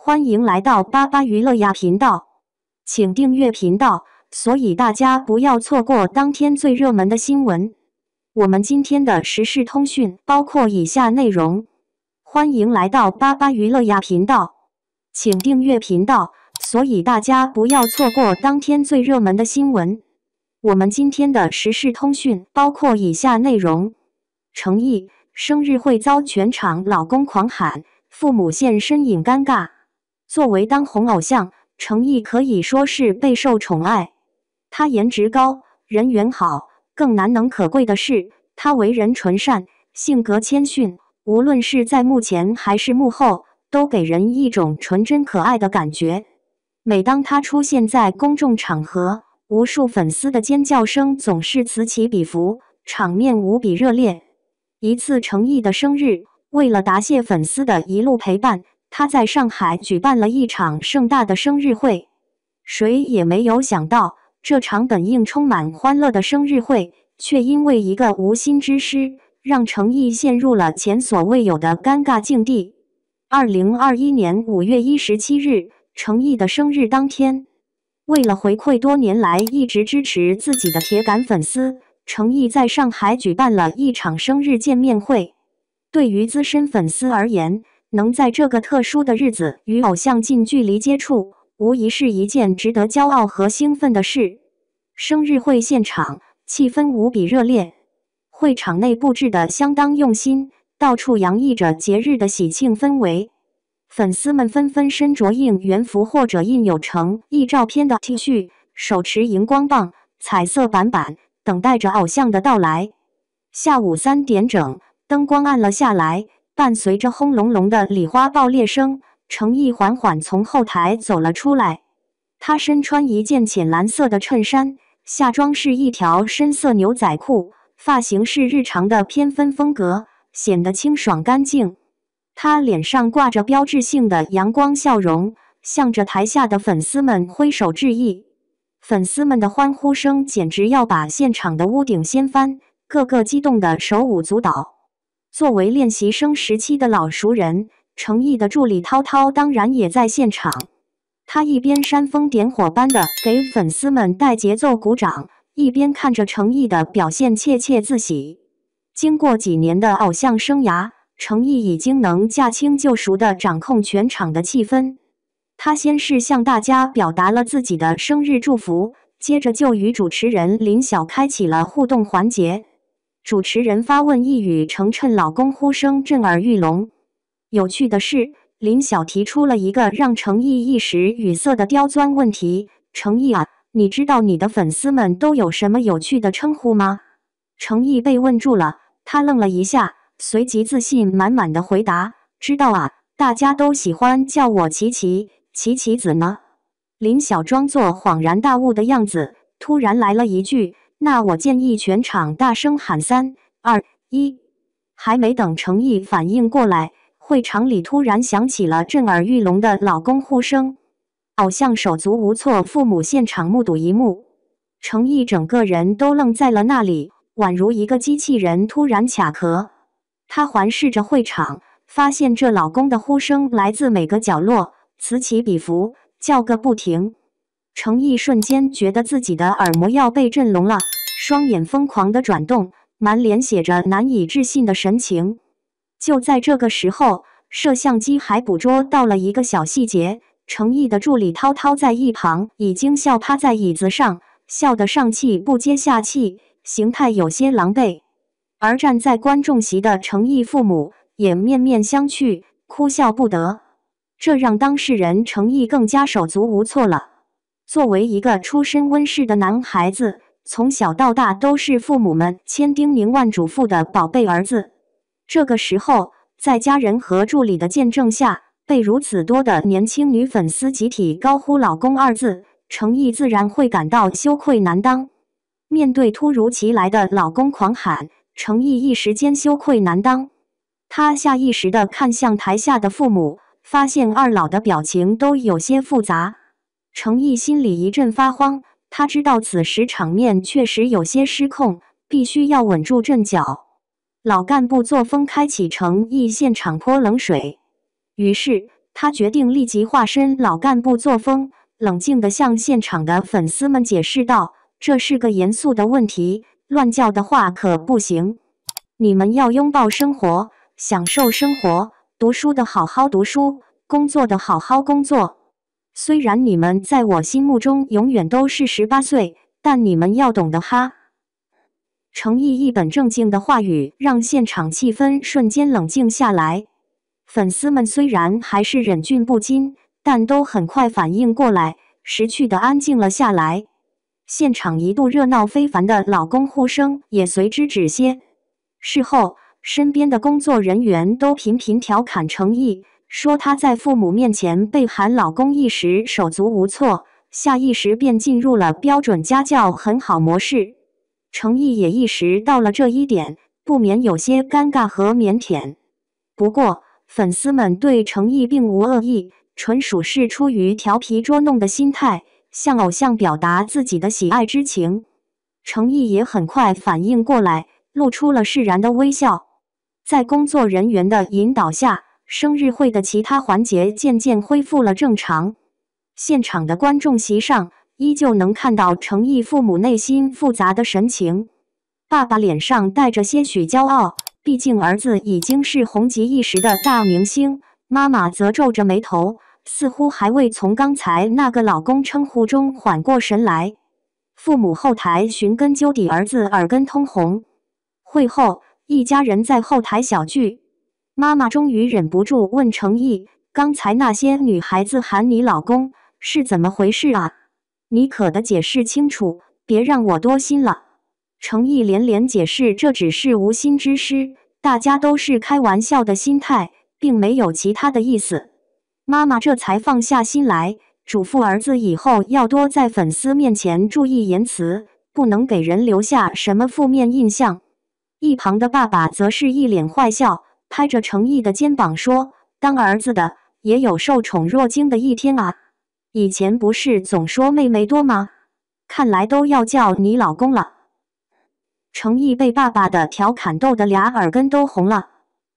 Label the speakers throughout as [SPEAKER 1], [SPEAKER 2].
[SPEAKER 1] 欢迎来到巴巴娱乐呀频道，请订阅频道，所以大家不要错过当天最热门的新闻。我们今天的时事通讯包括以下内容：欢迎来到巴巴娱乐呀频道，请订阅频道，所以大家不要错过当天最热门的新闻。我们今天的时事通讯包括以下内容：程毅生日会遭全场老公狂喊，父母现身引尴尬。作为当红偶像，程毅可以说是备受宠爱。他颜值高，人缘好，更难能可贵的是，他为人纯善，性格谦逊，无论是在幕前还是幕后，都给人一种纯真可爱的感觉。每当他出现在公众场合，无数粉丝的尖叫声总是此起彼伏，场面无比热烈。一次程毅的生日，为了答谢粉丝的一路陪伴，他在上海举办了一场盛大的生日会。谁也没有想到，这场本应充满欢乐的生日会，却因为一个无心之失，让程毅陷入了前所未有的尴尬境地。2021年5月17日，程毅的生日当天，为了回馈多年来一直支持自己的铁杆粉丝，程毅在上海举办了一场生日见面会。对于资深粉丝而言，能在这个特殊的日子与偶像近距离接触，无疑是一件值得骄傲和兴奋的事。生日会现场气氛无比热烈，会场内布置得相当用心，到处洋溢着节日的喜庆氛围。粉丝们纷纷身着应援服或者印有程毅照片的 T 恤，手持荧光棒、彩色板板，等待着偶像的到来。下午3点整，灯光暗了下来，伴随着轰隆隆的礼花爆裂声，程毅缓缓从后台走了出来。他身穿一件浅蓝色的衬衫，下装是一条深色牛仔裤，发型是日常的偏分风格，显得清爽干净。他脸上挂着标志性的阳光笑容，向着台下的粉丝们挥手致意。粉丝们的欢呼声简直要把现场的屋顶掀翻，个个激动得手舞足蹈。作为练习生时期的老熟人，程毅的助理涛涛当然也在现场。他一边煽风点火般的给粉丝们带节奏鼓掌，一边看着程毅的表现窃窃自喜。经过几年的偶像生涯，程毅已经能驾轻就熟地掌控全场的气氛。他先是向大家表达了自己的生日祝福，接着就与主持人林晓开启了互动环节。主持人发问一语成谶，老公呼声震耳欲聋。有趣的是，林晓提出了一个让程毅一时语塞的刁钻问题：程毅啊，你知道你的粉丝们都有什么有趣的称呼吗？程毅被问住了，他愣了一下，随即自信满满的回答：知道啊，大家都喜欢叫我琪琪，琪琪子呢。林晓装作恍然大悟的样子，突然来了一句：那我建议全场大声喊3、2、1。还没等程毅反应过来，会场里突然响起了震耳欲聋的老公呼声。偶像手足无措，父母现场目睹一幕，程毅整个人都愣在了那里，宛如一个机器人突然卡壳。他环视着会场，发现这老公的呼声来自每个角落，此起彼伏，叫个不停。程毅瞬间觉得自己的耳膜要被震聋了，双眼疯狂地转动，满脸写着难以置信的神情。就在这个时候，摄像机还捕捉到了一个小细节：程毅的助理涛涛在一旁已经笑趴在椅子上，笑得上气不接下气，形态有些狼狈。而站在观众席的程毅父母也面面相觑，哭笑不得。这让当事人程毅更加手足无措了。作为一个出身温室的男孩子，从小到大都是父母们千叮咛万嘱咐的宝贝儿子。这个时候，在家人和助理的见证下，被如此多的年轻女粉丝集体高呼老公2字，程毅自然会感到羞愧难当。面对突如其来的老公狂喊，程毅一时间羞愧难当。他下意识地看向台下的父母，发现二老的表情都有些复杂。程毅心里一阵发慌，他知道此时场面确实有些失控，必须要稳住阵脚。老干部作风开启程毅现场泼冷水，于是他决定立即化身老干部作风，冷静地向现场的粉丝们解释道：“这是个严肃的问题，乱叫的话可不行。你们要拥抱生活，享受生活，读书的好好读书，工作的好好工作。虽然你们在我心目中永远都是18岁，但你们要懂得哈。”程毅一本正经的话语让现场气氛瞬间冷静下来。粉丝们虽然还是忍俊不禁，但都很快反应过来，识趣地安静了下来。现场一度热闹非凡的老公呼声也随之止歇。事后，身边的工作人员都频频调侃程毅，说他在父母面前被喊老公一时手足无措，下意识便进入了标准家教很好模式。程毅也意识到了这一点，不免有些尴尬和腼腆。不过，粉丝们对程毅并无恶意，纯属是出于调皮捉弄的心态，向偶像表达自己的喜爱之情。程毅也很快反应过来，露出了释然的微笑。在工作人员的引导下，生日会的其他环节渐渐恢复了正常。现场的观众席上，依旧能看到程毅父母内心复杂的神情。爸爸脸上带着些许骄傲，毕竟儿子已经是红极一时的大明星。妈妈则皱着眉头，似乎还未从刚才那个老公称呼中缓过神来。父母后台寻根究底，儿子耳根通红。会后，一家人在后台小聚。妈妈终于忍不住问程毅：“刚才那些女孩子喊你老公是怎么回事啊？你可得解释清楚，别让我多心了。”程毅连连解释这只是无心之失，大家都是开玩笑的心态，并没有其他的意思。妈妈这才放下心来，嘱咐儿子以后要多在粉丝面前注意言辞，不能给人留下什么负面印象。一旁的爸爸则是一脸坏笑，拍着程毅的肩膀说：“当儿子的也有受宠若惊的一天啊！以前不是总说妹妹多吗？看来都要叫你老公了。”程毅被爸爸的调侃逗得俩耳根都红了。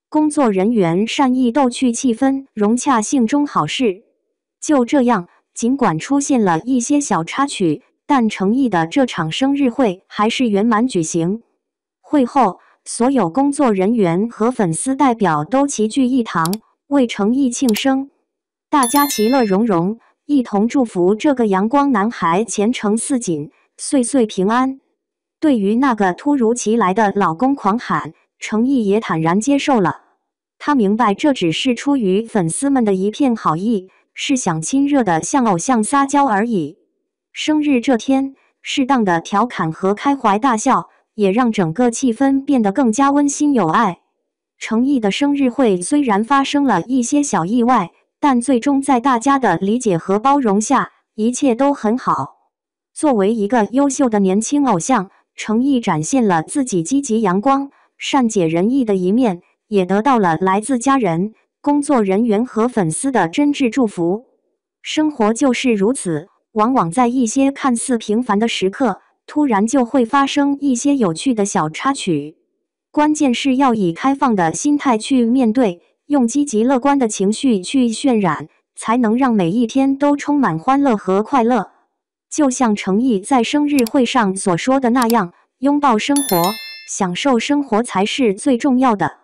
[SPEAKER 1] 工作人员善意逗趣气氛，融洽性中好事。就这样，尽管出现了一些小插曲，但程毅的这场生日会还是圆满举行。会后，所有工作人员和粉丝代表都齐聚一堂，为程毅庆生。大家其乐融融，一同祝福这个阳光男孩前程似锦，岁岁平安。对于那个突如其来的老公狂喊，程毅也坦然接受了。他明白这只是出于粉丝们的一片好意，是想亲热地向偶像撒娇而已。生日这天，适当的调侃和开怀大笑，也让整个气氛变得更加温馨有爱。程毅的生日会虽然发生了一些小意外，但最终在大家的理解和包容下，一切都很好。作为一个优秀的年轻偶像，程毅展现了自己积极阳光、善解人意的一面，也得到了来自家人、工作人员和粉丝的真挚祝福。生活就是如此，往往在一些看似平凡的时刻，突然就会发生一些有趣的小插曲。关键是要以开放的心态去面对，用积极乐观的情绪去渲染，才能让每一天都充满欢乐和快乐。就像程毅在生日会上所说的那样，拥抱生活，享受生活才是最重要的。